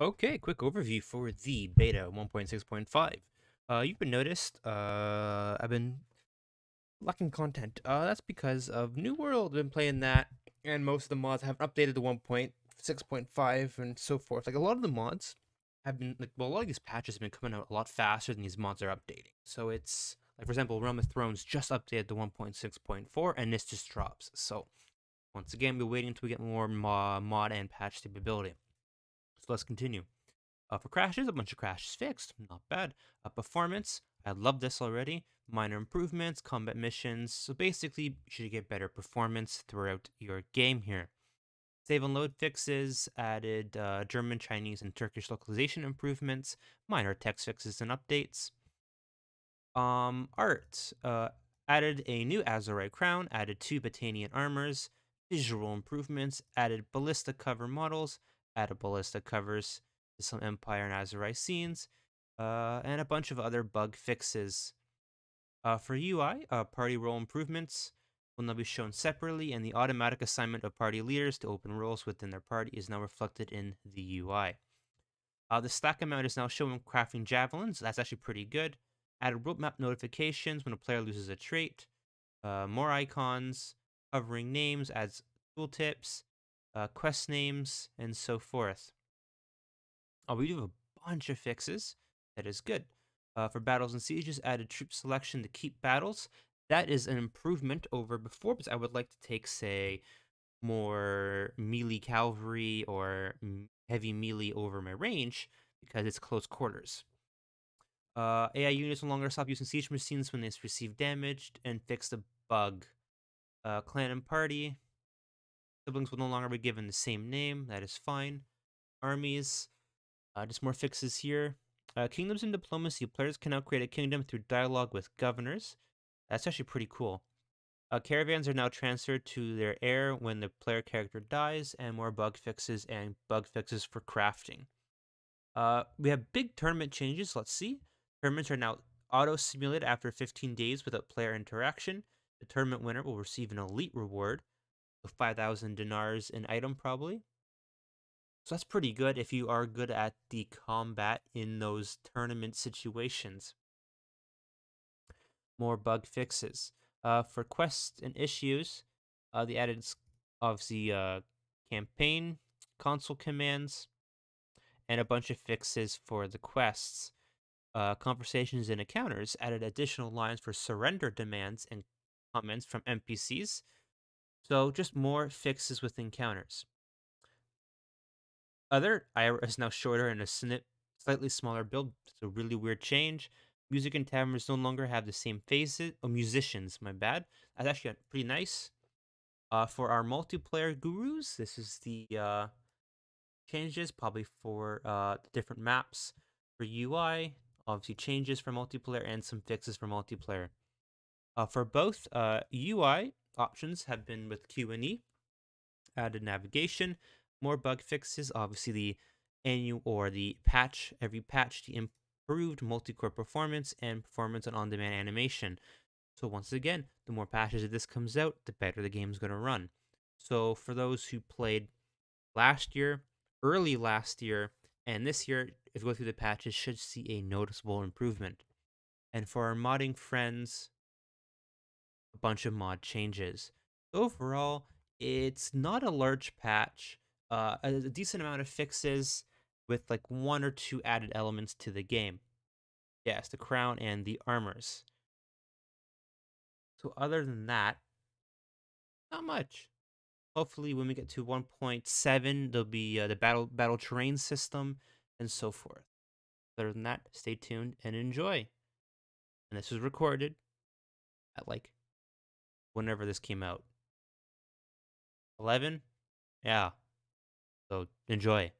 Okay, quick overview for the beta 1.6.5. You've been noticed, I've been lacking content. That's because of New World. I've been playing that, and most of the mods haven't updated to 1.6.5 and so forth. Like, a lot of the mods have been, a lot of these patches have been coming out a lot faster than these mods are updating. So it's, like, for example, Realm of Thrones just updated to 1.6.4, and this just drops. So, once again, we're waiting until we get more mod and patch capability. So let's continue. For crashes, a bunch of crashes fixed. Not bad. Performance, I love this already. Minor improvements, combat missions. So basically, you should get better performance throughout your game here. Save and load fixes, added German, Chinese, and Turkish localization improvements, minor text fixes and updates. Art, added a new Azorite crown, added 2 Batanian armors, visual improvements, added ballista cover models, added ballista covers to some Empire and Azorite scenes, and a bunch of other bug fixes. For UI, party role improvements will now be shown separately, and the automatic assignment of party leaders to open roles within their party is now reflected in the UI. The stack amount is now showing crafting javelins. That's actually pretty good. Added roadmap notifications when a player loses a trait. More icons, covering names, adds tooltips, quest names, and so forth. We do have a bunch of fixes. That is good. For battles and sieges, added troop selection to keep battles. That is an improvement over before, because I would like to take, say, more melee cavalry or heavy melee over my range because it's close quarters. AI units no longer stop using siege machines when they receive damage and fix the bug. Clan and party. Siblings will no longer be given the same name. That is fine. Armies. Just more fixes here. Kingdoms and diplomacy. Players can now create a kingdom through dialogue with governors. That's actually pretty cool. Caravans are now transferred to their heir when the player character dies, and more bug fixes for crafting. We have big tournament changes. Let's see. Tournaments are now auto-simulated after 15 days without player interaction. The tournament winner will receive an elite reward of 5,000 dinars in item, probably. So that's pretty good if you are good at the combat in those tournament situations. More bug fixes. For quests and issues, the added, obviously, campaign, console commands, and a bunch of fixes for the quests. Conversations and encounters added additional lines for surrender demands and comments from NPCs. So just more fixes with encounters. Other IRA is now shorter and a slightly smaller build. It's a really weird change. Music and taverns no longer have the same faces. Oh, musicians, my bad. That's actually pretty nice. For our multiplayer gurus, this is the changes probably for the different maps. For UI, obviously changes for multiplayer and some fixes for multiplayer. For both UI options have been with Q&E, added navigation, more bug fixes, obviously the annual or the patch, every patch, the improved multi-core performance and performance and on-demand animation. So once again, the more patches of this comes out, the better the game's going to run. So for those who played last year, early last year, and this year, if you go through the patches, should see a noticeable improvement. And for our modding friends, a bunch of mod changes. Overall, it's not a large patch, a decent amount of fixes with like 1 or 2 added elements to the game. Yes, the crown and the armors. So other than that, not much. Hopefully, when we get to 1.7, there'll be the battle terrain system and so forth. Other than that, stay tuned and enjoy. And this was recorded at like whenever this came out. 11? Yeah. So enjoy.